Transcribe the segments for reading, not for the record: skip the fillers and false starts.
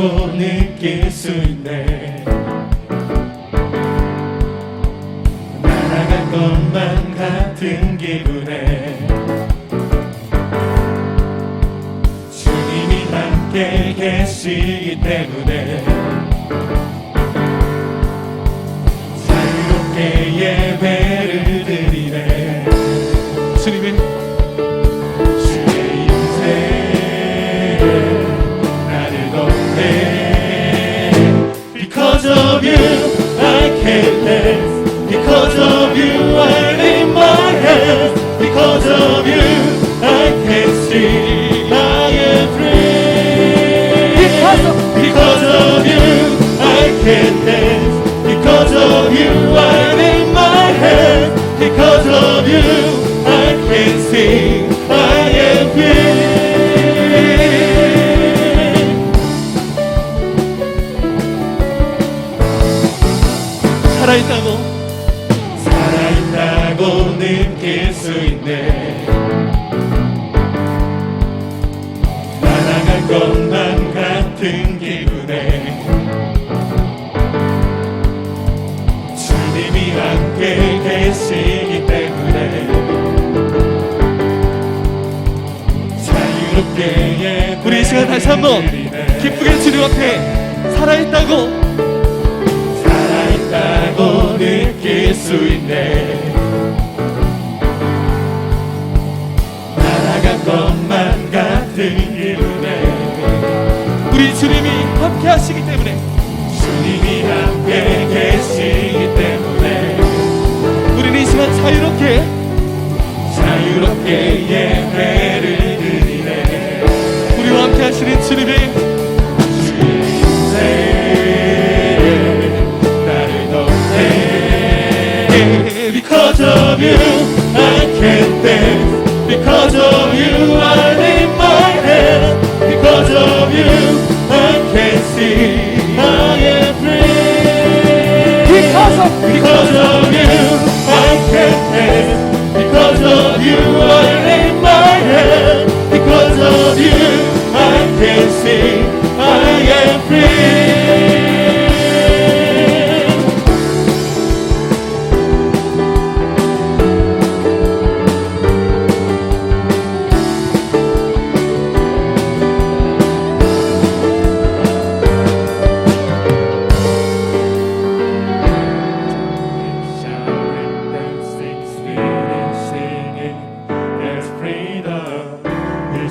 살아있다고 느낄 수 있네. 날아갈 것만 같은 기분에 주님이 함께 계시기 때문에 자유롭게 예배를 드리네. 주님의 Because of you, I can dance. Because of you, I lift my hands. Because of you, I can sing. I am free. Because of you, I can dance. Because of you, I lift my hands. Because of you, I can sing. I am free. 살아있다고 느낄 수 있네. 날아갈 것만 같은 기분에 주님이 함께 계시기 때문에 자유롭게 우리 이 시간 다시 한번 기쁘게 주님 앞에 살아있다고 느낄 수 있네. 날아갈 것만 같은 기분에 우리 주님이 함께 하시기 때문에 주님이 함께 계시기 때문에 우리는 이 시간 자유롭게 예배를 드리네. 우리와 함께 하시는 주님의 Because of you, I can dance. Because of you, I lift my hands. Because of you, I can sing. I am free. Because of you, I can dance. Because of you, I lift my hands. Because of you, I can sing. I am free.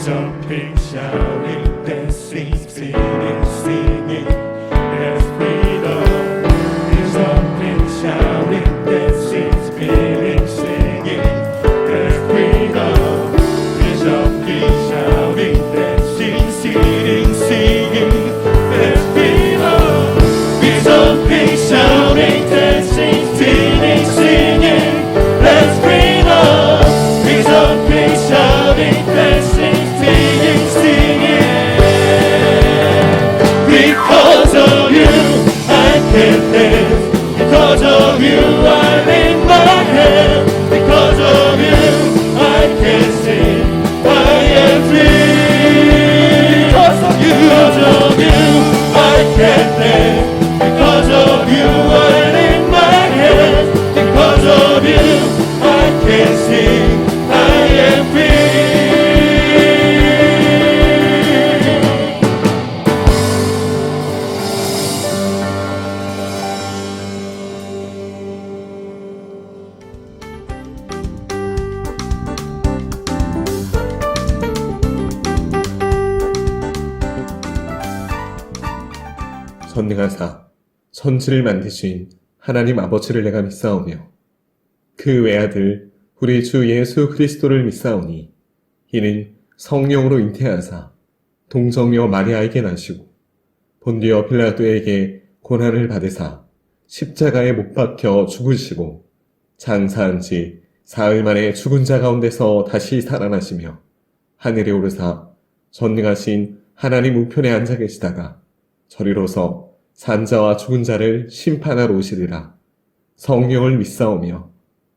Jumping, shouting, dancing, singing, singing. There's freedom. We're jumping, shouting, dancing, spinning, singing. There's freedom. We're jumping, shouting, dancing, singing, singing. There's freedom. We're jumping, shouting, dancing, spinning, singing. There's freedom. We're jumping, shouting, dancing. Because of you, I can dance. Because of you, I lift my hands. Because of you, I can sing. I am free. Because of you, I can dance. Because of you, I lift my hands. Because of you, I can sing. I am free. 전능하사 천지를 만드신 하나님 아버지를 내가 믿사오며 그 외아들 우리 주 예수 그리스도를 믿사오니 이는 성령으로 잉태하사 동정녀 마리아에게 나시고 본디오 빌라도에게 고난을 받으사 십자가에 못 박혀 죽으시고 장사한 지 사흘 만에 죽은 자 가운데서 다시 살아나시며 하늘에 오르사 전능하신 하나님 우편에 앉아 계시다가 저리로서 산자와 죽은 자를 심판하러 오시리라. 성령을 믿사오며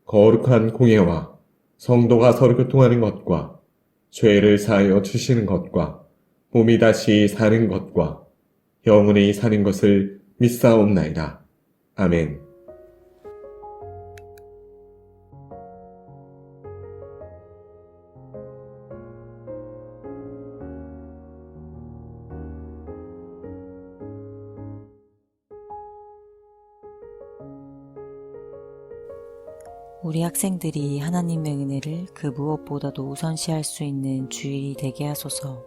거룩한 공예와 성도가 서로 교통하는 것과 죄를 사하여 주시는 것과 몸이 다시 사는 것과 영원히 사는 것을 믿사옵나이다. 아멘. 우리 학생들이 하나님의 은혜를 그 무엇보다도 우선시할 수 있는 주일이 되게 하소서.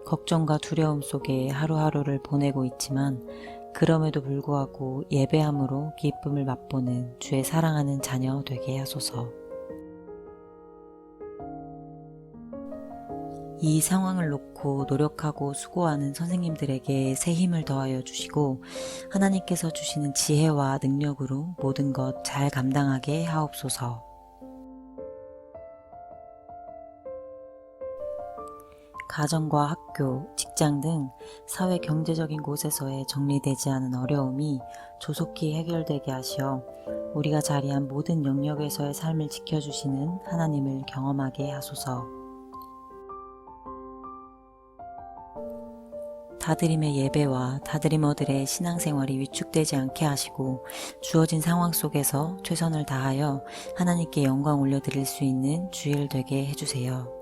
걱정과 두려움 속에 하루하루를 보내고 있지만 그럼에도 불구하고 예배함으로 기쁨을 맛보는 주의 사랑하는 자녀 되게 하소서. 이 상황을 놓고 노력하고 수고하는 선생님들에게 새 힘을 더하여 주시고 하나님께서 주시는 지혜와 능력으로 모든 것 잘 감당하게 하옵소서. 가정과 학교, 직장 등 사회 경제적인 곳에서의 정리되지 않은 어려움이 조속히 해결되게 하시어 우리가 자리한 모든 영역에서의 삶을 지켜주시는 하나님을 경험하게 하소서. 다드림의 예배와 다드리머들의 신앙생활이 위축되지 않게 하시고 주어진 상황 속에서 최선을 다하여 하나님께 영광 올려드릴 수 있는 주일 되게 해주세요.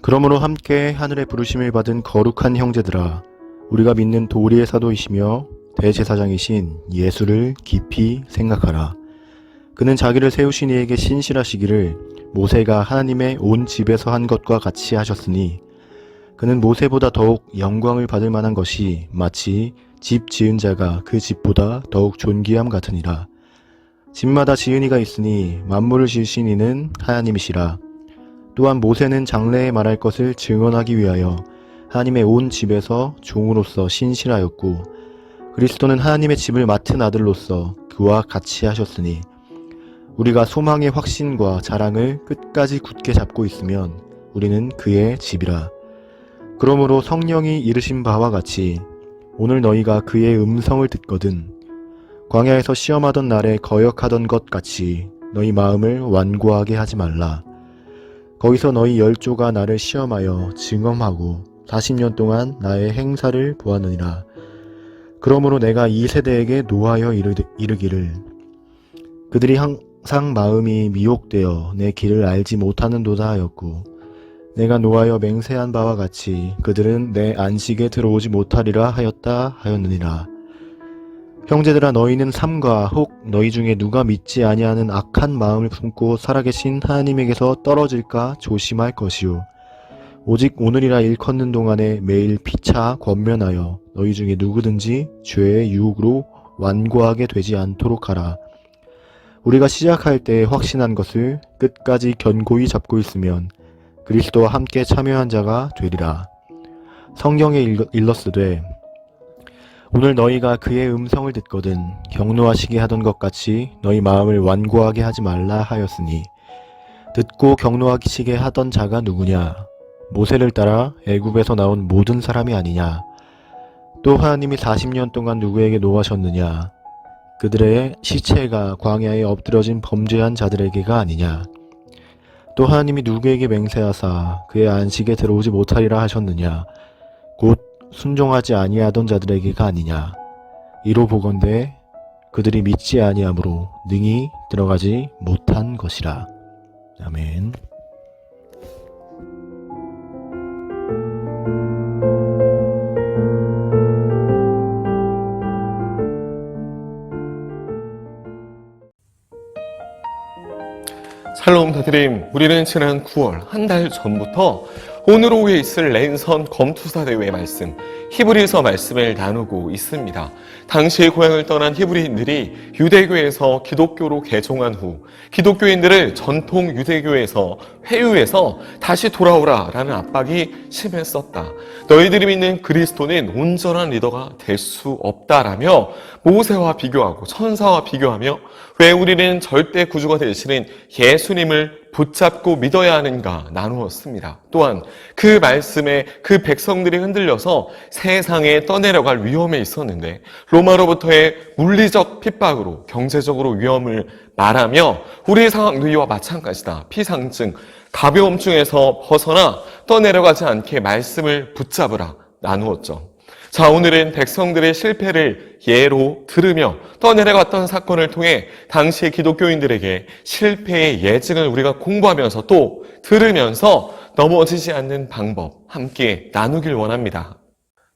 그러므로 함께 하늘의 부르심을 받은 거룩한 형제들아, 우리가 믿는 도리의 사도이시며 대제사장이신 예수를 깊이 생각하라. 그는 자기를 세우신 이에게 신실하시기를 모세가 하나님의 온 집에서 한 것과 같이 하셨으니 그는 모세보다 더욱 영광을 받을 만한 것이 마치 집 지은 자가 그 집보다 더욱 존귀함 같으니라. 집마다 지은 이가 있으니 만물을 지으신 이는 하나님이시라. 또한 모세는 장래에 말할 것을 증언하기 위하여 하나님의 온 집에서 종으로서 신실하였고 그리스도는 하나님의 집을 맡은 아들로서 그와 같이 하셨으니 우리가 소망의 확신과 자랑을 끝까지 굳게 잡고 있으면 우리는 그의 집이라. 그러므로 성령이 이르신 바와 같이 오늘 너희가 그의 음성을 듣거든 광야에서 시험하던 날에 거역하던 것 같이 너희 마음을 완고하게 하지 말라. 거기서 너희 열조가 나를 시험하여 증언하고 40년 동안 나의 행사를 보았느니라. 그러므로 내가 이 세대에게 노하여 이르기를 그들이 항상 마음이 미혹되어 내 길을 알지 못하는도다 하였고 내가 노하여 맹세한 바와 같이 그들은 내 안식에 들어오지 못하리라 하였느니라. 형제들아, 너희는 삼가 혹 너희 중에 누가 믿지 아니하는 악한 마음을 품고 살아계신 하나님에게서 떨어질까 조심할 것이요 오직 오늘이라 일컫는 동안에 매일 피차 권면하여 너희 중에 누구든지 죄의 유혹으로 완고하게 되지 않도록 하라. 우리가 시작할 때 확신한 것을 끝까지 견고히 잡고 있으면 그리스도와 함께 참여한 자가 되리라. 성경에 일렀으되 오늘 너희가 그의 음성을 듣거든 경노하시게 하던 것 같이 너희 마음을 완고하게 하지 말라 하였으니 듣고 경노하시게 하던 자가 누구냐? 모세를 따라 애굽에서 나온 모든 사람이 아니냐? 또 하나님이 40년 동안 누구에게 노하셨느냐? 그들의 시체가 광야에 엎드려진 범죄한 자들에게가 아니냐? 또 하나님이 누구에게 맹세하사 그의 안식에 들어오지 못하리라 하셨느냐? 곧 순종하지 아니하던 자들에게가 아니냐? 이로 보건대 그들이 믿지 아니하므로 능히 들어가지 못한 것이라. 아멘. 샬롬 다드림, 우리는 지난 9월 한 달 전부터 오늘 오후에 있을 랜선 검투사 대회 말씀, 히브리서 말씀을 나누고 있습니다. 당시의 고향을 떠난 히브리인들이 유대교에서 기독교로 개종한 후 기독교인들을 전통 유대교에서 회유해서 다시 돌아오라라는 압박이 심했었다. 너희들이 믿는 그리스도는 온전한 리더가 될 수 없다라며 모세와 비교하고 천사와 비교하며 왜 우리는 절대 구주가 되시는 예수님을 붙잡고 믿어야 하는가 나누었습니다. 또한 그 말씀에 그 백성들이 흔들려서 세상에 떠내려갈 위험에 있었는데 로마로부터의 물리적 핍박으로 경제적으로 위험을 말하며 우리의 상황도 이와 마찬가지다. 피상증, 가벼움증에서 벗어나 떠내려가지 않게 말씀을 붙잡으라 나누었죠. 자, 오늘은 백성들의 실패를 예로 들으며 떠내려갔던 사건을 통해 당시 기독교인들에게 실패의 예증을 우리가 공부하면서 또 들으면서 넘어지지 않는 방법 함께 나누길 원합니다.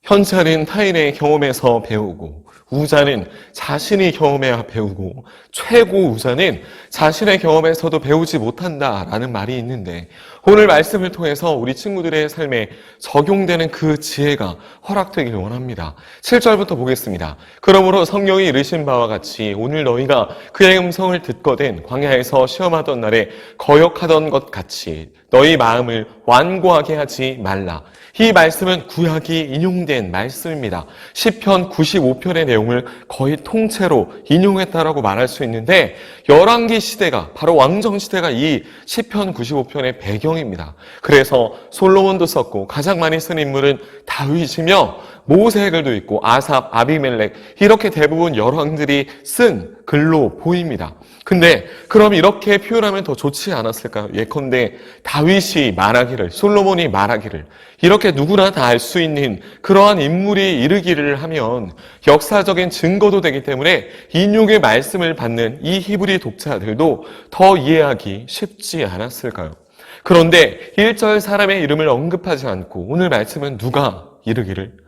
현자는 타인의 경험에서 배우고 우자는 자신이 경험해야 배우고 최고 우자는 자신의 경험에서도 배우지 못한다라는 말이 있는데 오늘 말씀을 통해서 우리 친구들의 삶에 적용되는 그 지혜가 허락되길 원합니다. 7절부터 보겠습니다. 그러므로 성령이 이르신 바와 같이 오늘 너희가 그의 음성을 듣거든 광야에서 시험하던 날에 거역하던 것 같이 너희 마음을 완고하게 하지 말라. 이 말씀은 구약이 인용된 말씀입니다. 시편 95편의 내용을 거의 통째로 인용했다라고 말할 수 있는데 열왕기 시대가 바로 왕정 시대가 이 시편 95편의 배경입니다. 그래서 솔로몬도 썼고 가장 많이 쓴 인물은 다윗이며 모세의 글도 있고 아삽, 아비멜렉 이렇게 대부분 열왕들이 쓴 글로 보입니다. 근데 그럼 이렇게 표현하면 더 좋지 않았을까요? 예컨대 다윗이 말하기를, 솔로몬이 말하기를 이렇게 누구나 다 알 수 있는 그러한 인물이 이르기를 하면 역사적인 증거도 되기 때문에 인용의 말씀을 받는 이 히브리 독자들도 더 이해하기 쉽지 않았을까요? 그런데 1절 사람의 이름을 언급하지 않고 오늘 말씀은 누가 이르기를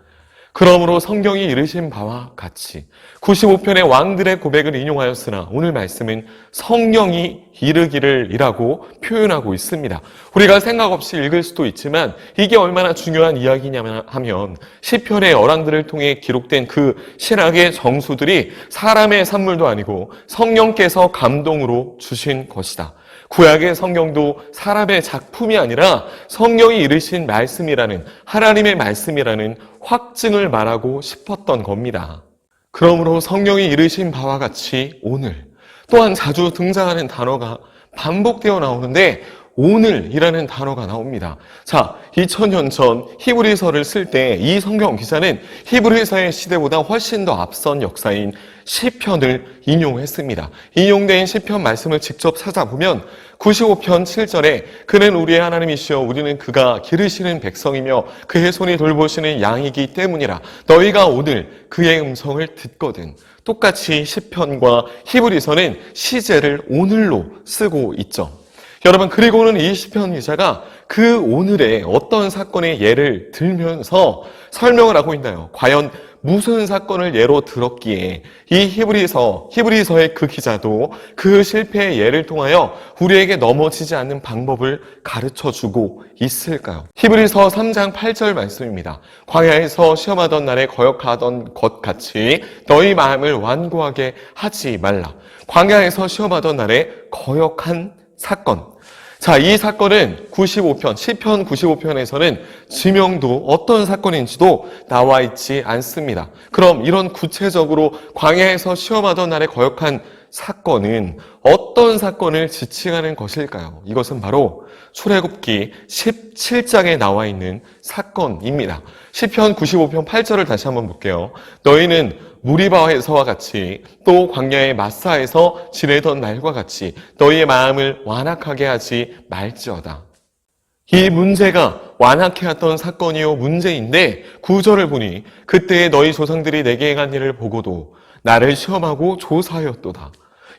그러므로 성경이 이르신 바와 같이 95편의 왕들의 고백을 인용하였으나 오늘 말씀은 성령이 이르기를 이라고 표현하고 있습니다. 우리가 생각 없이 읽을 수도 있지만 이게 얼마나 중요한 이야기냐면 하면 시편의 열왕들을 통해 기록된 그 신학의 정수들이 사람의 산물도 아니고 성령께서 감동으로 주신 것이다. 구약의 성경도 사람의 작품이 아니라 성령이 이르신 말씀이라는 하나님의 말씀이라는 확증을 말하고 싶었던 겁니다. 그러므로 성령이 이르신 바와 같이 오늘 또한 자주 등장하는 단어가 반복되어 나오는데 오늘이라는 단어가 나옵니다. 자, 2000년 전 히브리서를 쓸 때 이 성경 기자는 히브리서의 시대보다 훨씬 더 앞선 역사인 시편을 인용했습니다. 인용된 시편 말씀을 직접 찾아보면 95편 7절에 그는 우리의 하나님이시여 우리는 그가 기르시는 백성이며 그의 손이 돌보시는 양이기 때문이라 너희가 오늘 그의 음성을 듣거든. 똑같이 시편과 히브리서는 시제를 오늘로 쓰고 있죠. 여러분, 그리고는 이 시편 기자가 그 오늘의 어떤 사건의 예를 들면서 설명을 하고 있나요? 과연 무슨 사건을 예로 들었기에 이 히브리서의 그 기자도 그 실패의 예를 통하여 우리에게 넘어지지 않는 방법을 가르쳐주고 있을까요? 히브리서 3장 8절 말씀입니다. 광야에서 시험하던 날에 거역하던 것 같이 너희 마음을 완고하게 하지 말라. 광야에서 시험하던 날에 거역한 사건. 자, 이 사건은 95편, 시편 95편에서는 지명도 어떤 사건인지도 나와 있지 않습니다. 그럼 이런 구체적으로 광야에서 시험하던 날에 거역한 사건은 어떤 사건을 지칭하는 것일까요? 이것은 바로 출애굽기 17장에 나와 있는 사건입니다. 시편 95편 8절을 다시 한번 볼게요. 너희는 무리바에서와 같이 또 광야의 마사에서 지내던 날과 같이 너희의 마음을 완악하게 하지 말지어다. 이 문제가 완악해 왔던 사건이요 문제인데 9절을 보니 그때 너희 조상들이 내게 행한 일을 보고도 나를 시험하고 조사하였도다.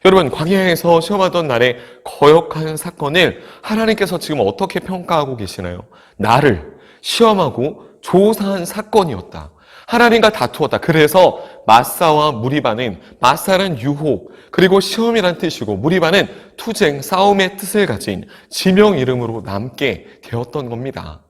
여러분, 광야에서 시험하던 날에 거역한 사건을 하나님께서 지금 어떻게 평가하고 계시나요? 나를 시험하고 조사한 사건이었다. 하나님과 다투었다. 그래서 마사와 무리바는, 마사는 유혹, 그리고 시험이란 뜻이고 무리바는 투쟁, 싸움의 뜻을 가진 지명 이름으로 남게 되었던 겁니다.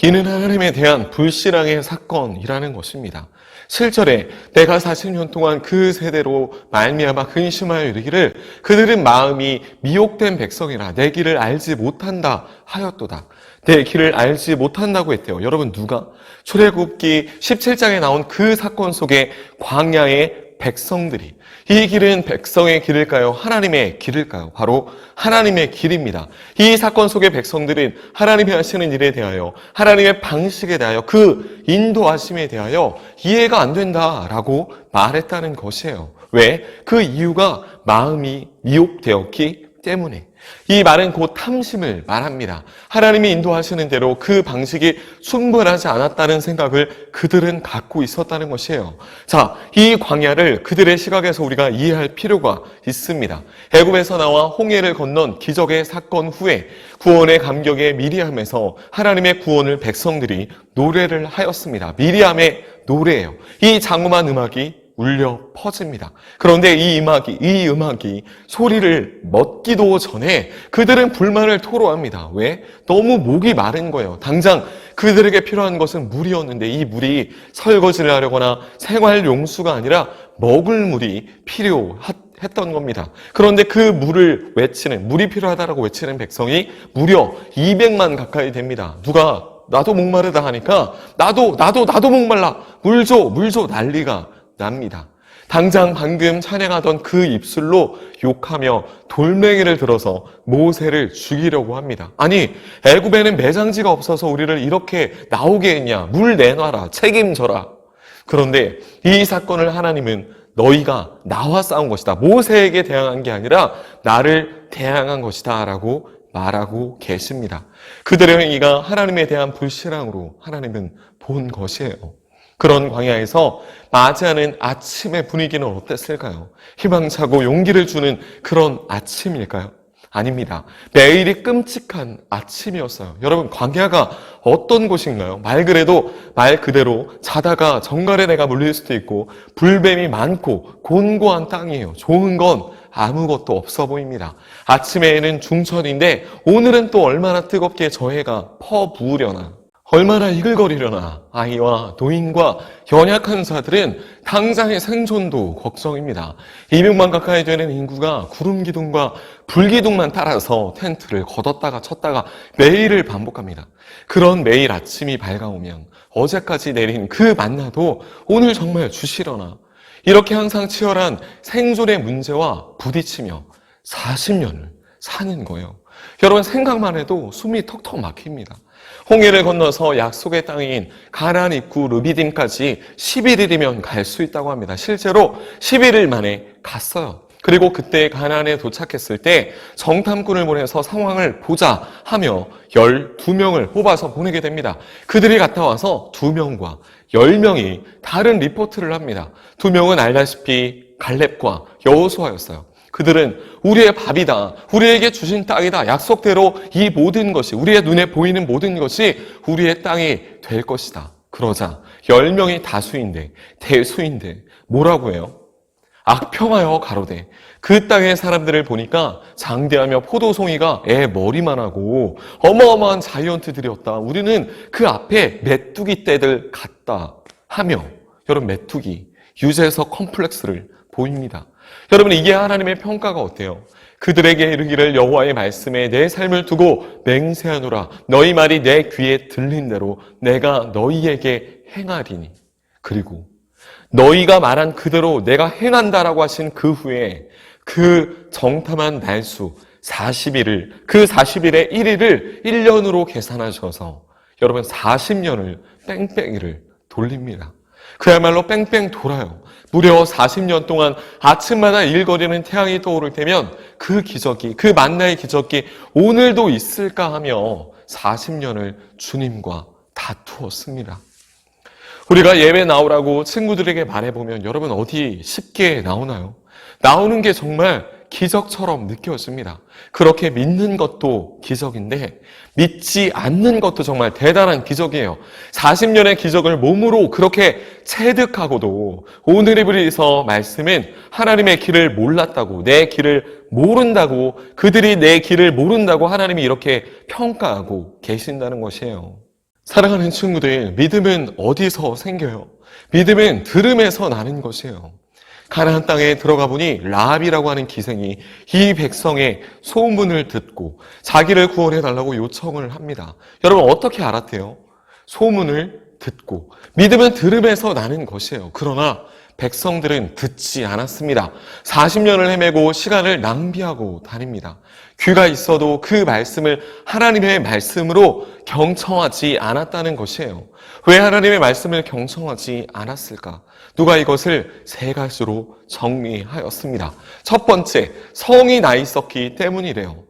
이는 하나님에 대한 불신앙의 사건이라는 것입니다. 7절에 내가 40년 동안 그 세대로 말미암아 근심하여 이르기를 그들은 마음이 미혹된 백성이라 내 길을 알지 못한다 하였도다. 내 길을 알지 못한다고 했대요. 여러분, 누가? 출애굽기 17장에 나온 그 사건 속에 광야의 백성들이. 이 길은 백성의 길일까요? 하나님의 길일까요? 바로 하나님의 길입니다. 이 사건 속의 백성들은 하나님이 하시는 일에 대하여, 하나님의 방식에 대하여, 그 인도하심에 대하여 이해가 안 된다라고 말했다는 것이에요. 왜? 그 이유가 마음이 미혹되었기 때문에. 이 말은 곧 탐심을 말합니다. 하나님이 인도하시는 대로 그 방식이 충분하지 않았다는 생각을 그들은 갖고 있었다는 것이에요. 자, 이 광야를 그들의 시각에서 우리가 이해할 필요가 있습니다. 애굽에서 나와 홍해를 건넌 기적의 사건 후에 구원의 감격에 미리암에서 하나님의 구원을 백성들이 노래를 하였습니다. 미리암의 노래예요. 이 장엄한 음악이 울려 퍼집니다. 그런데 이 음악이 소리를 멎기도 전에 그들은 불만을 토로합니다. 왜? 너무 목이 마른 거예요. 당장 그들에게 필요한 것은 물이었는데 이 물이 설거지를 하려거나 생활 용수가 아니라 먹을 물이 필요했던 겁니다. 그런데 그 물이 필요하다라고 외치는 백성이 무려 200만 가까이 됩니다. 누가 나도 목마르다 하니까 나도 목말라. 물 줘 난리가 납니다. 당장 방금 찬양하던 그 입술로 욕하며 돌멩이를 들어서 모세를 죽이려고 합니다. 아니, 애굽에는 매장지가 없어서 우리를 이렇게 나오게 했냐? 물 내놔라, 책임져라. 그런데 이 사건을 하나님은 너희가 나와 싸운 것이다, 모세에게 대항한 게 아니라 나를 대항한 것이다 라고 말하고 계십니다. 그들의 행위가 하나님에 대한 불신앙으로 하나님은 본 것이에요. 그런 광야에서 맞이하는 아침의 분위기는 어땠을까요? 희망차고 용기를 주는 그런 아침일까요? 아닙니다. 매일이 끔찍한 아침이었어요. 여러분, 광야가 어떤 곳인가요? 말 그대로 자다가 정갈의 내가 물릴 수도 있고 불뱀이 많고 곤고한 땅이에요. 좋은 건 아무것도 없어 보입니다. 아침에는 중천인데 오늘은 또 얼마나 뜨겁게 저 해가 퍼부으려나, 얼마나 이글거리려나. 아이와 노인과 연약한 자들은 당장의 생존도 걱정입니다. 200만 가까이 되는 인구가 구름기둥과 불기둥만 따라서 텐트를 걷었다가 쳤다가 매일을 반복합니다. 그런 매일 아침이 밝아오면 어제까지 내린 그 만나도 오늘 정말 주시려나. 이렇게 항상 치열한 생존의 문제와 부딪히며 40년을 사는 거예요. 여러분, 생각만 해도 숨이 턱턱 막힙니다. 홍해를 건너서 약속의 땅인 가나안 입구 르비딤까지 11일이면 갈 수 있다고 합니다. 실제로 11일 만에 갔어요. 그리고 그때 가나안에 도착했을 때 정탐꾼을 보내서 상황을 보자 하며 12명을 뽑아서 보내게 됩니다. 그들이 갔다 와서 2명과 10명이 다른 리포트를 합니다. 2명은 알다시피 갈렙과 여호수아였어요. 그들은 우리의 밥이다, 우리에게 주신 땅이다, 약속대로 이 모든 것이, 우리의 눈에 보이는 모든 것이 우리의 땅이 될 것이다. 그러자 10명이 대수인데 뭐라고 해요? 악평하여 가로되. 그 땅의 사람들을 보니까 장대하며 포도송이가 애 머리만 하고 어마어마한 자이언트들이었다. 우리는 그 앞에 메뚜기 떼들 같다 하며, 여러분, 메뚜기, 유재석 컴플렉스를 보입니다. 여러분, 이게 하나님의 평가가 어때요? 그들에게 이르기를 여호와의 말씀에 내 삶을 두고 맹세하노라. 너희 말이 내 귀에 들린 대로 내가 너희에게 행하리니. 그리고 너희가 말한 그대로 내가 행한다라고 하신 그 후에 그 정탐한 날수 40일을, 그 40일의 1일을 1년으로 계산하셔서 여러분 40년을 뺑뺑이를 돌립니다. 그야말로 뺑뺑 돌아요. 무려 40년 동안 아침마다 일거리는 태양이 떠오를 때면 그 기적이, 그 만나의 기적이 오늘도 있을까 하며 40년을 주님과 다투었습니다. 우리가 예배 나오라고 친구들에게 말해보면 여러분 어디 쉽게 나오나요? 나오는 게 정말 기적처럼 느껴집니다. 그렇게 믿는 것도 기적인데 믿지 않는 것도 정말 대단한 기적이에요. 40년의 기적을 몸으로 그렇게 체득하고도 오늘의 브리서 말씀은 하나님의 길을 몰랐다고, 내 길을 모른다고, 그들이 내 길을 모른다고 하나님이 이렇게 평가하고 계신다는 것이에요. 사랑하는 친구들, 믿음은 어디서 생겨요? 믿음은 들음에서 나는 것이에요. 가나안 땅에 들어가 보니 라합이라고 하는 기생이 이 백성의 소문을 듣고 자기를 구원해달라고 요청을 합니다. 여러분 어떻게 알았대요? 소문을 듣고. 믿음은 들음에서 나는 것이에요. 그러나 백성들은 듣지 않았습니다. 40년을 헤매고 시간을 낭비하고 다닙니다. 귀가 있어도 그 말씀을 하나님의 말씀으로 경청하지 않았다는 것이에요. 왜 하나님의 말씀을 경청하지 않았을까? 누가 이것을 세 가지로 정리하였습니다. 첫 번째, 성이 나 있었기 때문이래요.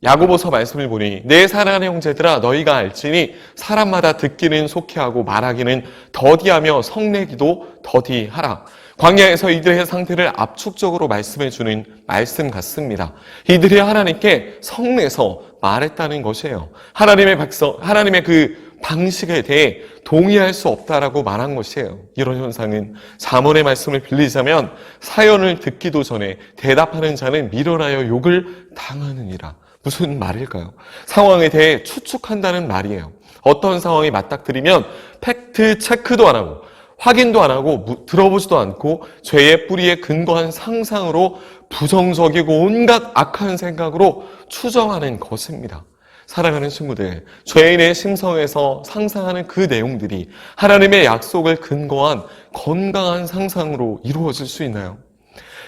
야고보서 말씀을 보니 내 사랑하는 형제들아 너희가 알지니 사람마다 듣기는 속히하고 말하기는 더디하며 성내기도 더디하라. 광야에서 이들의 상태를 압축적으로 말씀해 주는 말씀 같습니다. 이들이 하나님께 성내서 말했다는 것이에요. 하나님의 그 방식에 대해 동의할 수 없다라고 말한 것이에요. 이런 현상은 잠언의 말씀을 빌리자면 사연을 듣기도 전에 대답하는 자는 미련하여 욕을 당하느니라. 무슨 말일까요? 상황에 대해 추측한다는 말이에요. 어떤 상황이 맞닥뜨리면 팩트 체크도 안 하고 확인도 안 하고 들어보지도 않고 죄의 뿌리에 근거한 상상으로 부정적이고 온갖 악한 생각으로 추정하는 것입니다. 사랑하는 친구들, 죄인의 심성에서 상상하는 그 내용들이 하나님의 약속을 근거한 건강한 상상으로 이루어질 수 있나요?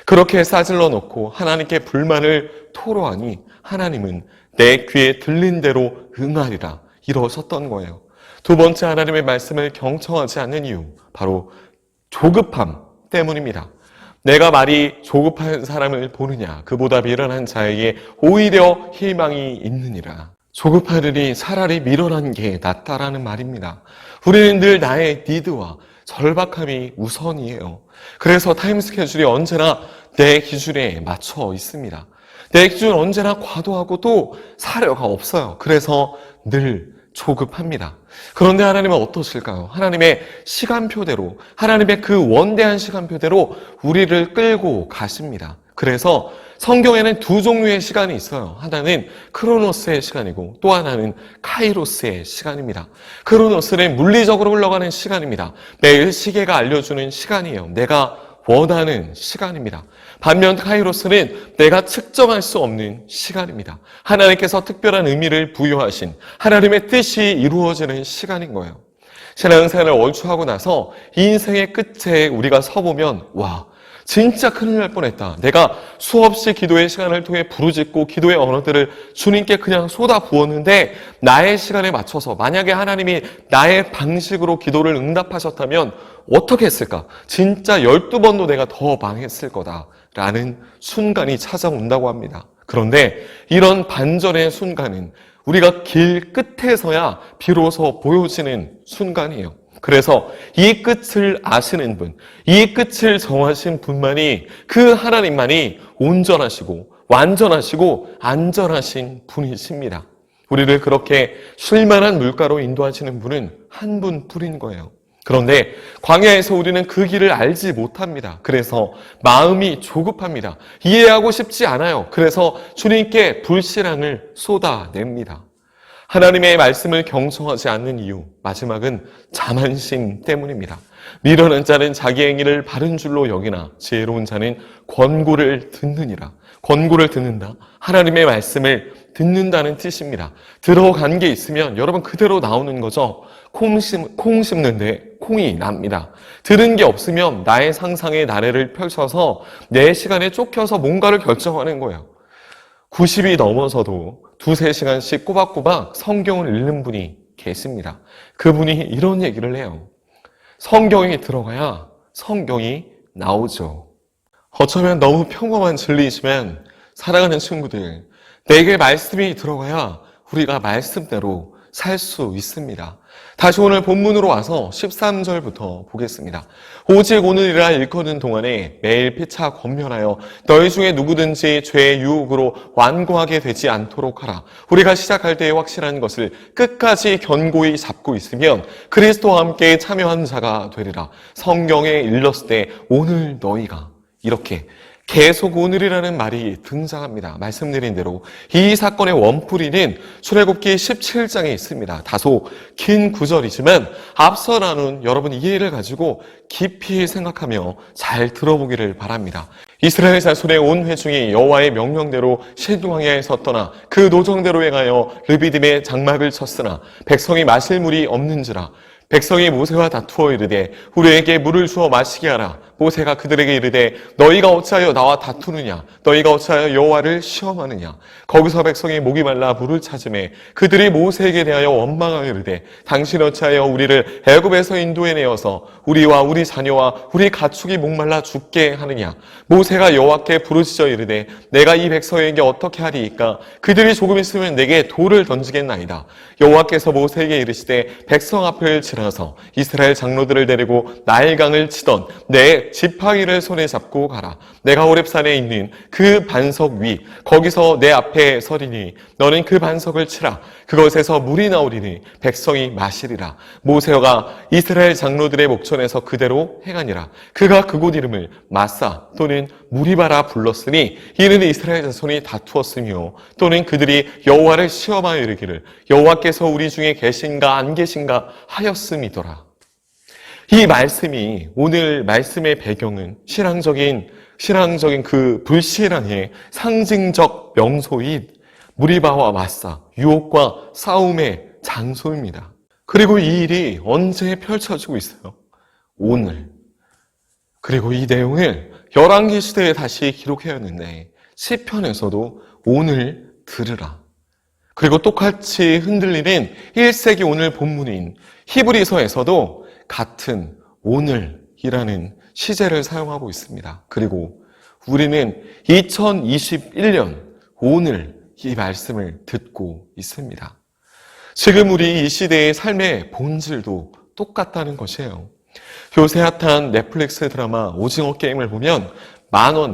그렇게 싸질러 놓고 하나님께 불만을 토로하니 하나님은 내 귀에 들린 대로 응하리라 이러셨던 거예요. 두 번째, 하나님의 말씀을 경청하지 않는 이유, 바로 조급함 때문입니다. 내가 말이 조급한 사람을 보느냐, 그보다 미련한 자에게 오히려 희망이 있느니라. 조급하느니 차라리 미련한 게 낫다라는 말입니다. 우리는 늘 나의 니드와 절박함이 우선이에요. 그래서 타임 스케줄이 언제나 내 기준에 맞춰 있습니다. 내 기준은 언제나 과도하고 또 사려가 없어요. 그래서 늘 조급합니다. 그런데 하나님은 어떠실까요? 하나님의 시간표대로, 하나님의 그 원대한 시간표대로 우리를 끌고 가십니다. 그래서 성경에는 두 종류의 시간이 있어요. 하나는 크로노스의 시간이고 또 하나는 카이로스의 시간입니다. 크로노스는 물리적으로 흘러가는 시간입니다. 매일 시계가 알려주는 시간이에요. 내가 원하는 시간입니다. 반면 카이로스는 내가 측정할 수 없는 시간입니다. 하나님께서 특별한 의미를 부여하신 하나님의 뜻이 이루어지는 시간인 거예요. 신앙생활을 얼추하고 나서 인생의 끝에 우리가 서보면 와, 진짜 큰일 날 뻔했다. 내가 수없이 기도의 시간을 통해 부르짖고 기도의 언어들을 주님께 그냥 쏟아 부었는데 나의 시간에 맞춰서 만약에 하나님이 나의 방식으로 기도를 응답하셨다면 어떻게 했을까? 진짜 12번도 내가 더 망했을 거다라는 순간이 찾아온다고 합니다. 그런데 이런 반전의 순간은 우리가 길 끝에서야 비로소 보여지는 순간이에요. 그래서 이 끝을 아시는 분, 이 끝을 정하신 분만이, 그 하나님만이 온전하시고 완전하시고 안전하신 분이십니다. 우리를 그렇게 쉴만한 물가로 인도하시는 분은 한 분뿐인 거예요. 그런데 광야에서 우리는 그 길을 알지 못합니다. 그래서 마음이 조급합니다. 이해하고 싶지 않아요. 그래서 주님께 불신앙을 쏟아냅니다. 하나님의 말씀을 경청하지 않는 이유, 마지막은 자만심 때문입니다. 미련한 자는 자기 행위를 바른 줄로 여기나 지혜로운 자는 권고를 듣느니라. 권고를 듣는다. 하나님의 말씀을 듣는다는 뜻입니다. 들어간 게 있으면 여러분 그대로 나오는 거죠. 콩 심는데 콩이 납니다. 들은 게 없으면 나의 상상의 나래를 펼쳐서 내 시간에 쫓겨서 뭔가를 결정하는 거예요. 90이 넘어서도 2-3시간씩 꼬박꼬박 성경을 읽는 분이 계십니다. 그분이 이런 얘기를 해요. 성경에 들어가야 성경이 나오죠. 어쩌면 너무 평범한 진리이지만 사랑하는 친구들, 내게 말씀이 들어가야 우리가 말씀대로 살 수 있습니다. 다시 오늘 본문으로 와서 13절부터 보겠습니다. 오직 오늘이라 일컫는 동안에 매일 피차 권면하여 너희 중에 누구든지 죄의 유혹으로 완고하게 되지 않도록 하라. 우리가 시작할 때의 확실한 것을 끝까지 견고히 잡고 있으면 그리스도와 함께 참여한 자가 되리라. 성경에 일렀을 때 오늘 너희가, 이렇게 계속 오늘이라는 말이 등장합니다. 말씀드린 대로 이 사건의 원풀이는 출애굽기 17장에 있습니다. 다소 긴 구절이지만 앞서 나눈 여러분 이해를 가지고 깊이 생각하며 잘 들어보기를 바랍니다. 이스라엘 자손의 온 회중이 여호와의 명령대로 신광야에서 떠나 그 노정대로 행하여 르비딤의 장막을 쳤으나 백성이 마실 물이 없는지라. 백성이 모세와 다투어 이르되 우리에게 물을 주어 마시게 하라. 모세가 그들에게 이르되 너희가 어찌하여 나와 다투느냐 너희가 어찌하여 여호와를 시험하느냐. 거기서 백성이 목이 말라 물을 찾으매 그들이 모세에게 대하여 원망하여 이르되 당신 어찌하여 우리를 애굽에서 인도해 내어서 우리와 우리 자녀와 우리 가축이 목말라 죽게 하느냐. 모세가 여호와께 부르짖어 이르되 내가 이 백성에게 어떻게 하리이까. 그들이 조금 있으면 내게 돌을 던지겠나이다. 여호와께서 모세에게 이르시되 백성 앞을 지나서 이스라엘 장로들을 데리고 나일강을 치던 내 지팡이를 손에 잡고 가라. 내가 호렙산에 있는 그 반석 위 거기서 내 앞에 서리니 너는 그 반석을 치라. 그것에서 물이 나오리니 백성이 마시리라. 모세가 이스라엘 장로들의 목전에서 그대로 행하니라. 그가 그곳 이름을 마사 또는 무리바라 불렀으니 이는 이스라엘 자손이 다투었으며 또는 그들이 여호와를 시험하여 이르기를 여호와께서 우리 중에 계신가 안 계신가 하였음이더라. 이 말씀이 오늘 말씀의 배경은 신앙적인 그 불신앙의 상징적 명소인 무리바와 마사, 유혹과 싸움의 장소입니다. 그리고 이 일이 언제 펼쳐지고 있어요? 오늘. 그리고 이 내용을 열왕기 시대에 다시 기록해왔는데 시편에서도 오늘 들으라. 그리고 똑같이 흔들리는 1세기 오늘 본문인 히브리서에서도 같은 오늘이라는 시제를 사용하고 있습니다. 그리고 우리는 2021년 오늘 이 말씀을 듣고 있습니다. 지금 우리 이 시대의 삶의 본질도 똑같다는 것이에요. 요새 핫한 넷플릭스 드라마 오징어 게임을 보면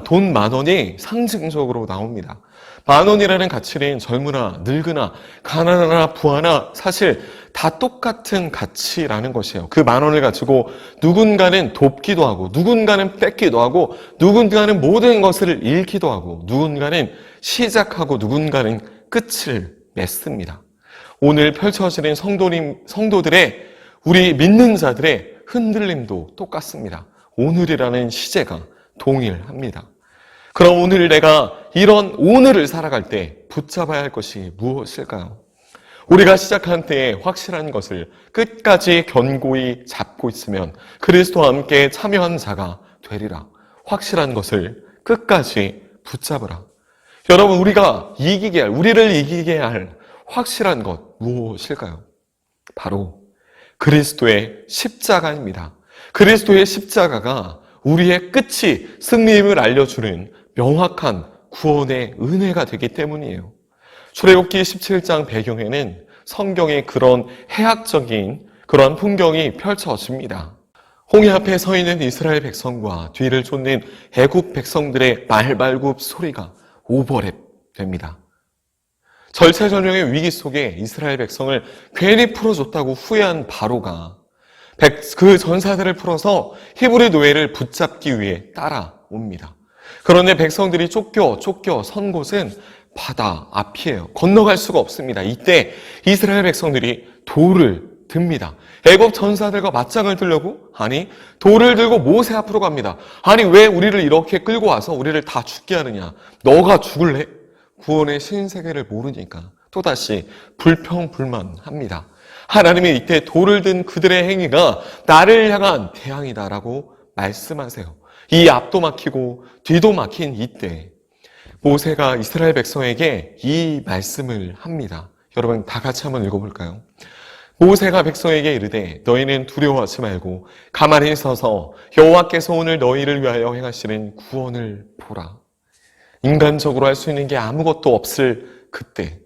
돈 10,000원이 상징적으로 나옵니다. 10,000원이라는 가치는 젊으나 늙으나 가난하나 부하나 사실 다 똑같은 가치라는 것이에요. 그 10,000원을 가지고 누군가는 돕기도 하고 누군가는 뺏기도 하고 누군가는 모든 것을 잃기도 하고 누군가는 시작하고 누군가는 끝을 맺습니다. 오늘 펼쳐지는 성도들의 우리 믿는 자들의 흔들림도 똑같습니다. 오늘이라는 시제가 동일합니다. 그럼 오늘 내가 이런 오늘을 살아갈 때 붙잡아야 할 것이 무엇일까요? 우리가 시작한 때에 확실한 것을 끝까지 견고히 잡고 있으면 그리스도와 함께 참여한 자가 되리라. 확실한 것을 끝까지 붙잡으라. 여러분, 우리를 이기게 할 확실한 것 무엇일까요? 바로 그리스도의 십자가입니다. 그리스도의 십자가가 우리의 끝이 승리임을 알려주는 명확한 구원의 은혜가 되기 때문이에요. 출애굽기 17장 배경에는 성경의 그런 해학적인 그런 풍경이 펼쳐집니다. 홍해 앞에 서 있는 이스라엘 백성과 뒤를 쫓는 애굽 백성들의 말발굽 소리가 오버랩 됩니다. 절체절명의 위기 속에 이스라엘 백성을 괜히 풀어줬다고 후회한 바로가 그 전사들을 풀어서 히브리 노예를 붙잡기 위해 따라옵니다. 그런데 백성들이 쫓겨 선 곳은 바다 앞이에요. 건너갈 수가 없습니다. 이때 이스라엘 백성들이 돌을 듭니다. 애굽 전사들과 맞짱을 들려고? 아니, 돌을 들고 모세 앞으로 갑니다. 아니, 왜 우리를 이렇게 끌고 와서 우리를 다 죽게 하느냐? 너가 죽을래? 구원의 신세계를 모르니까 또다시 불평불만합니다. 하나님이 이때 돌을 든 그들의 행위가 나를 향한 태양이다라고 말씀하세요. 이 앞도 막히고 뒤도 막힌 이때 모세가 이스라엘 백성에게 이 말씀을 합니다. 여러분 다 같이 한번 읽어볼까요? 모세가 백성에게 이르되 너희는 두려워하지 말고 가만히 서서 여호와께서 오늘 너희를 위하여 행하시는 구원을 보라. 인간적으로 할 수 있는 게 아무것도 없을 그때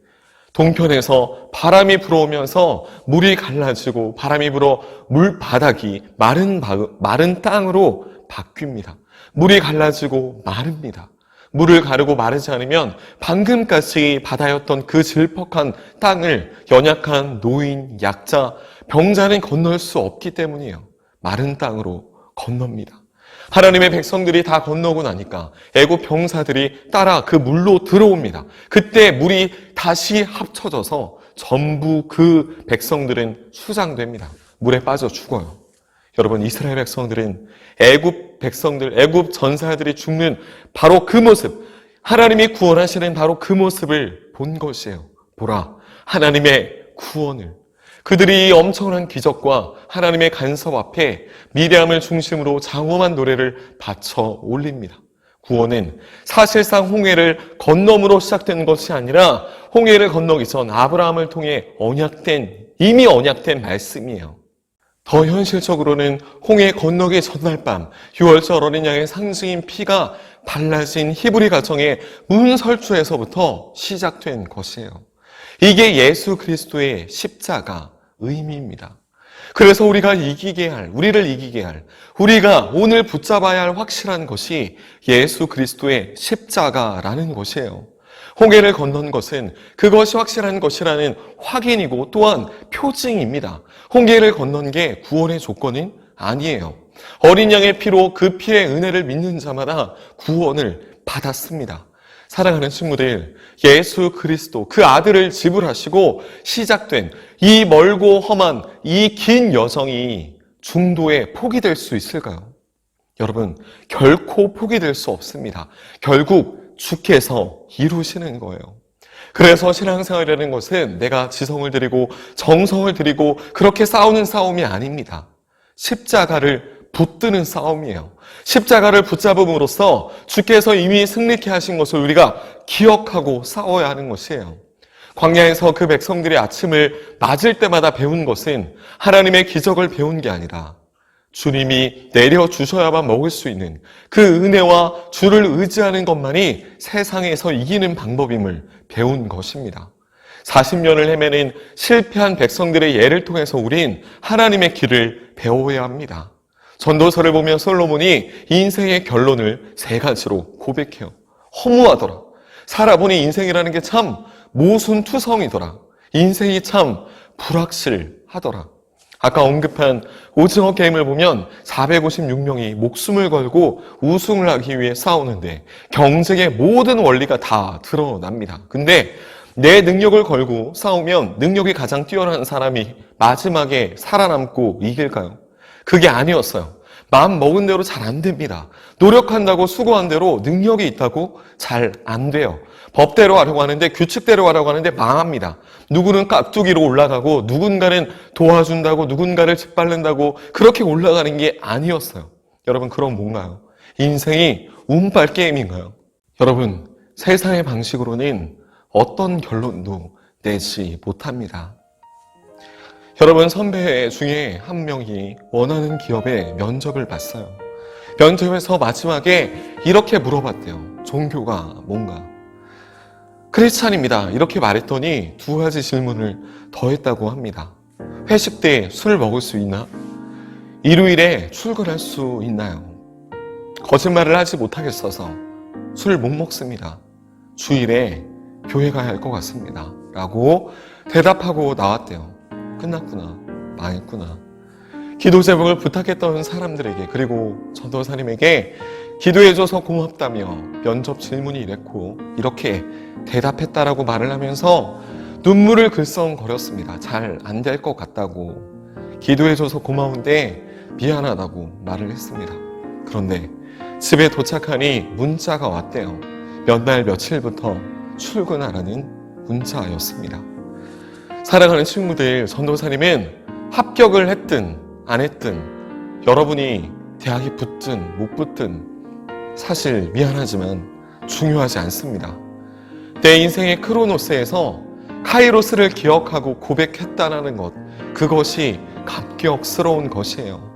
동편에서 바람이 불어오면서 물이 갈라지고 바람이 불어 물바닥이 마른 땅으로 바뀝니다. 물이 갈라지고 마릅니다. 물을 가르고 마르지 않으면 방금까지 바다였던 그 질퍽한 땅을 연약한 노인, 약자, 병자는 건널 수 없기 때문이에요. 마른 땅으로 건넙니다. 하나님의 백성들이 다 건너고 나니까 애굽 병사들이 따라 그 물로 들어옵니다. 그때 물이 다시 합쳐져서 전부 그 백성들은 수장됩니다. 물에 빠져 죽어요. 여러분, 이스라엘 백성들은 애굽 전사들이 죽는 바로 그 모습, 하나님이 구원하시는 바로 그 모습을 본 것이에요. 보라, 하나님의 구원을. 그들이 엄청난 기적과 하나님의 간섭 앞에 미리암을 중심으로 장엄한 노래를 바쳐 올립니다. 구원은 사실상 홍해를 건너므로 시작된 것이 아니라 홍해를 건너기 전 아브라함을 통해 이미 언약된 말씀이에요. 더 현실적으로는 홍해 건너기 전날 밤 유월절 어린 양의 상징인 피가 발라진 히브리 가정의 문설주에서부터 시작된 것이에요. 이게 예수 그리스도의 십자가 의미입니다. 그래서 우리를 이기게 할, 우리가 오늘 붙잡아야 할 확실한 것이 예수 그리스도의 십자가라는 것이에요. 홍해를 건넌 것은 그것이 확실한 것이라는 확인이고 또한 표징입니다. 홍해를 건넌 게 구원의 조건은 아니에요. 어린 양의 피로 그 피의 은혜를 믿는 자마다 구원을 받았습니다. 사랑하는 친구들, 예수 그리스도 그 아들을 지불하시고 시작된 이 멀고 험한 이 긴 여정이 중도에 포기될 수 있을까요? 여러분, 결코 포기될 수 없습니다. 결국 주께서 이루시는 거예요. 그래서 신앙생활이라는 것은 내가 지성을 들이고 정성을 들이고 그렇게 싸우는 싸움이 아닙니다. 십자가를 붙드는 싸움이에요. 십자가를 붙잡음으로써 주께서 이미 승리케 하신 것을 우리가 기억하고 싸워야 하는 것이에요. 광야에서 그 백성들이 아침을 맞을 때마다 배운 것은 하나님의 기적을 배운 게 아니라 주님이 내려주셔야만 먹을 수 있는 그 은혜와 주를 의지하는 것만이 세상에서 이기는 방법임을 배운 것입니다. 40년을 헤매는 실패한 백성들의 예를 통해서 우린 하나님의 길을 배워야 합니다. 전도서를 보면 솔로몬이 인생의 결론을 3가지로 고백해요. 허무하더라. 살아보니 인생이라는 게 참 모순투성이더라. 인생이 참 불확실하더라. 아까 언급한 오징어 게임을 보면 456명이 목숨을 걸고 우승을 하기 위해 싸우는데 경쟁의 모든 원리가 다 드러납니다. 근데 내 능력을 걸고 싸우면 능력이 가장 뛰어난 사람이 마지막에 살아남고 이길까요? 그게 아니었어요. 마음 먹은 대로 잘 안 됩니다. 노력한다고 수고한 대로 능력이 있다고 잘 안 돼요. 법대로 하려고 하는데 규칙대로 하려고 하는데 망합니다. 누구는 깍두기로 올라가고 누군가는 도와준다고 누군가를 짓밟는다고 그렇게 올라가는 게 아니었어요. 여러분, 그럼 뭔가요? 인생이 운빨 게임인가요? 여러분, 세상의 방식으로는 어떤 결론도 내지 못합니다. 여러분, 선배 중에 한 명이 원하는 기업에 면접을 봤어요. 면접에서 마지막에 이렇게 물어봤대요. 종교가 뭔가? 크리스찬입니다. 이렇게 말했더니 2가지 질문을 더 했다고 합니다. 회식 때 술 먹을 수 있나? 일요일에 출근할 수 있나요? 거짓말을 하지 못하겠어서 술 못 먹습니다. 주일에 교회 가야 할 것 같습니다. 라고 대답하고 나왔대요. 끝났구나. 망했구나. 기도 제목을 부탁했던 사람들에게 그리고 전도사님에게 기도해줘서 고맙다며 면접 질문이 이랬고 이렇게 대답했다라고 말을 하면서 눈물을 글썽거렸습니다. 잘 안 될 것 같다고 기도해줘서 고마운데 미안하다고 말을 했습니다. 그런데 집에 도착하니 문자가 왔대요. 몇 날 며칠부터 출근하라는 문자였습니다. 사랑하는 친구들, 전도사님은 합격을 했든 안 했든 여러분이 대학에 붙든 못 붙든 사실 미안하지만 중요하지 않습니다. 내 인생의 크로노스에서 카이로스를 기억하고 고백했다는 것, 그것이 감격스러운 것이에요.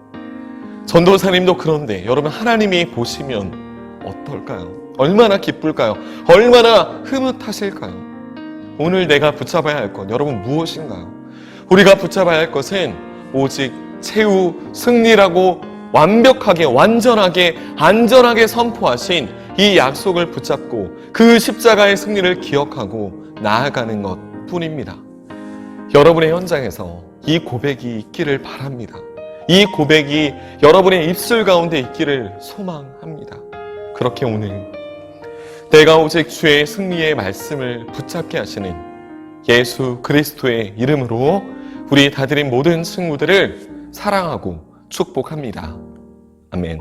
전도사님도 그런데 여러분, 하나님이 보시면 어떨까요? 얼마나 기쁠까요? 얼마나 흐뭇하실까요? 오늘 내가 붙잡아야 할 것, 여러분 무엇인가요? 우리가 붙잡아야 할 것은 오직 최후 승리라고 완벽하게, 완전하게, 안전하게 선포하신 이 약속을 붙잡고 그 십자가의 승리를 기억하고 나아가는 것 뿐입니다. 여러분의 현장에서 이 고백이 있기를 바랍니다. 이 고백이 여러분의 입술 가운데 있기를 소망합니다. 그렇게 오늘 내가 오직 주의 승리의 말씀을 붙잡게 하시는 예수 그리스도의 이름으로 우리 다드림 모든 친구들을 사랑하고 축복합니다. 아멘.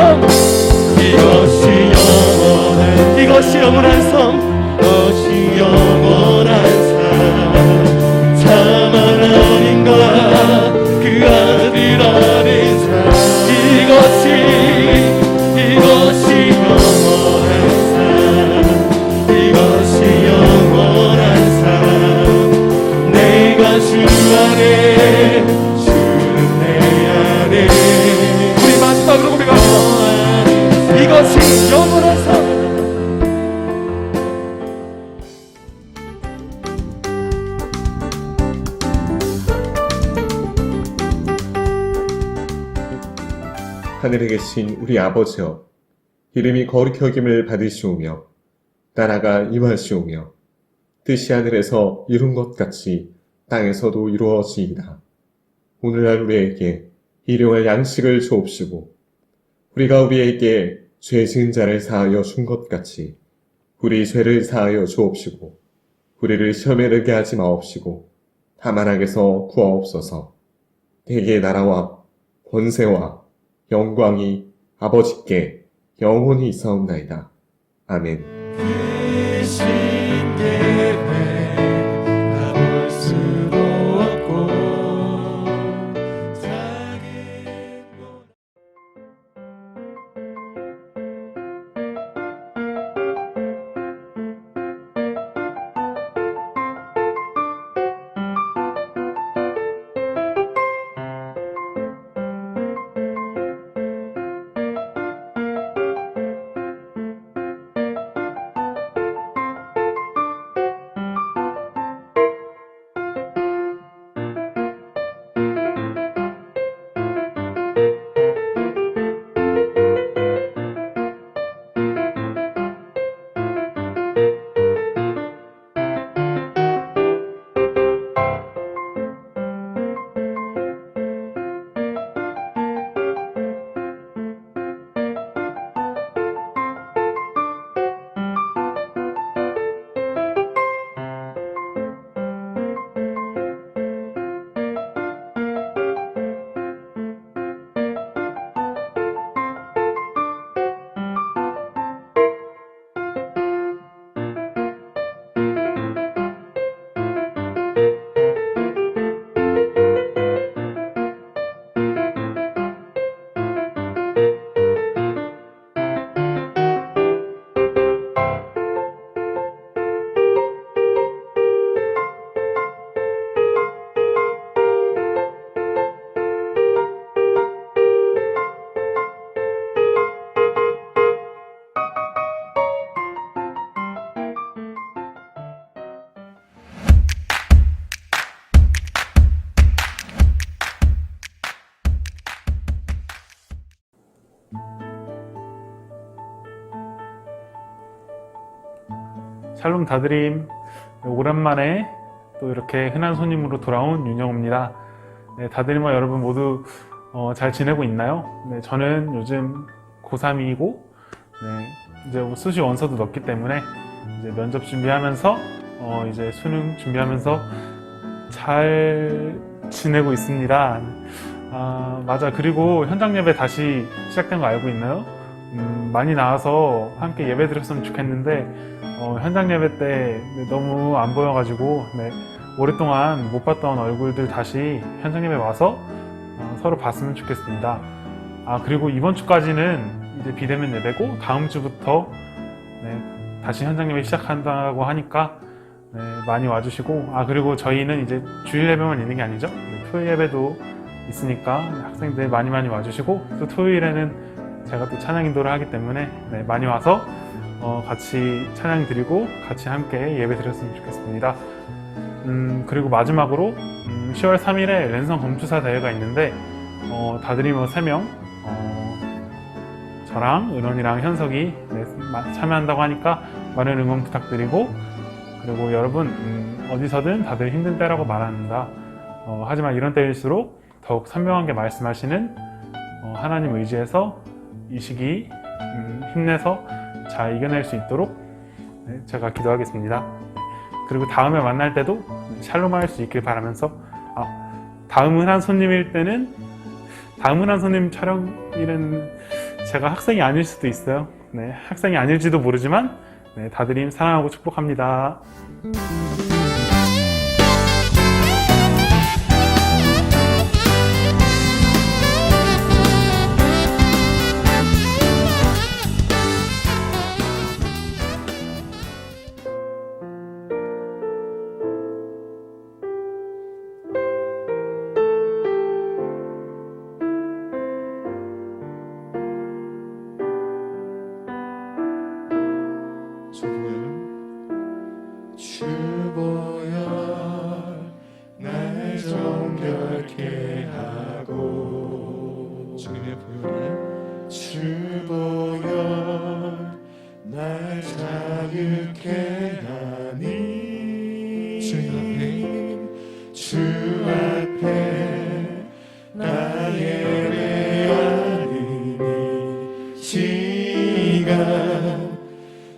삶, 이것이 영원한, 이것이 영원한 삶, 이것이 영원한 삶, 참 하나님과 그 아들아는 삶, 이것이 영원한 삶, 이것이 영원한 삶, 내가 주 안에, 주는 내 안에. 우리 마지막으로 고백합니다. 이것이 영원한 삶. 하늘에 계신 우리 아버지여, 이름이 거룩히 여김을 받으시오며 나라가 임하시오며 뜻이 하늘에서 이룬 것 같이 땅에서도 이루어지이다. 오늘날 우리에게 일용할 양식을 주옵시고 우리가 우리에게 죄 지은 자를 사하여 준 것 같이 우리 죄를 사하여 주옵시고 우리를 시험에 들게 하지 마옵시고 다만 악에서 구하옵소서. 대개 나라와 권세와 영광이 아버지께 영원히 있사옵나이다. 아멘. 계신 계획 가볼 수도 없고 작은 곳. 샬롬 다드림, 오랜만에 또 이렇게 흔한 손님으로 돌아온 윤영호입니다. 네, 다드림과 여러분 모두 잘 지내고 있나요? 네, 저는 요즘 고3이고 이제 수시 원서도 넣었기 때문에 이제 면접 준비하면서 이제 수능 준비하면서 잘 지내고 있습니다. 아, 맞아. 그리고 현장 예배 다시 시작된 거 알고 있나요? 많이 나와서 함께 예배 드렸으면 좋겠는데 현장 예배 때 너무 안 보여가지고 오랫동안 못 봤던 얼굴들 다시 현장 예배 와서 서로 봤으면 좋겠습니다. 아, 그리고 이번 주까지는 이제 비대면 예배고 다음 주부터 다시 현장 예배 시작한다고 하니까 많이 와주시고, 아, 그리고 저희는 이제 주일 예배만 있는 게 아니죠. 토요일 예배도 있으니까 학생들 많이 와주시고, 또 토요일에는 제가 또 찬양 인도를 하기 때문에 많이 와서 같이 찬양 드리고 같이 함께 예배 드렸으면 좋겠습니다. 그리고 마지막으로 10월 3일에 랜선 검투사 대회가 있는데 다드림 3명 저랑 은원이랑 현석이 참여한다고 하니까 많은 응원 부탁드리고, 그리고 여러분 어디서든 다들 힘든 때라고 말합니다. 하지만 이런 때일수록 더욱 선명하게 말씀하시는 하나님 의지해서 이 시기 힘내서 잘 이겨낼 수 있도록 제가 기도하겠습니다. 그리고 다음에 만날 때도 샬롬할 수 있길 바라면서, 다음 흔한 손님일 때는 다음 흔한 손님 촬영일은 제가 학생이 아닐 수도 있어요. 네, 학생이 아닐지도 모르지만 네, 다드림 사랑하고 축복합니다. 주보여 날 정결케 하고 주님의 보혈이 주보여 날 자유케 하니 주 앞에 나의 예배하니 시간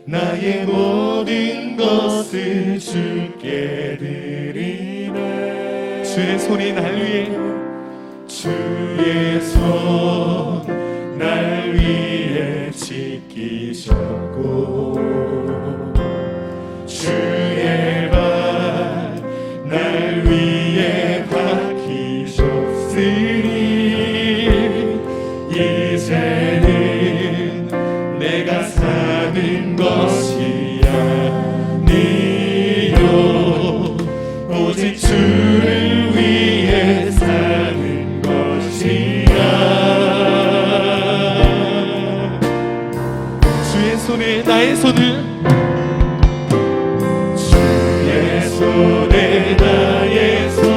나의 모든 것을 주께 드리네. 주의 손이 날 위해 주의 손 날 위해 지키셨고 주의 발 날 위해 박히셨으니 이제는 내가 사는 것이 아니요 오직 주를 위해 사는 것이야. 주의 손에 나의 손을 주의 손에 나의 손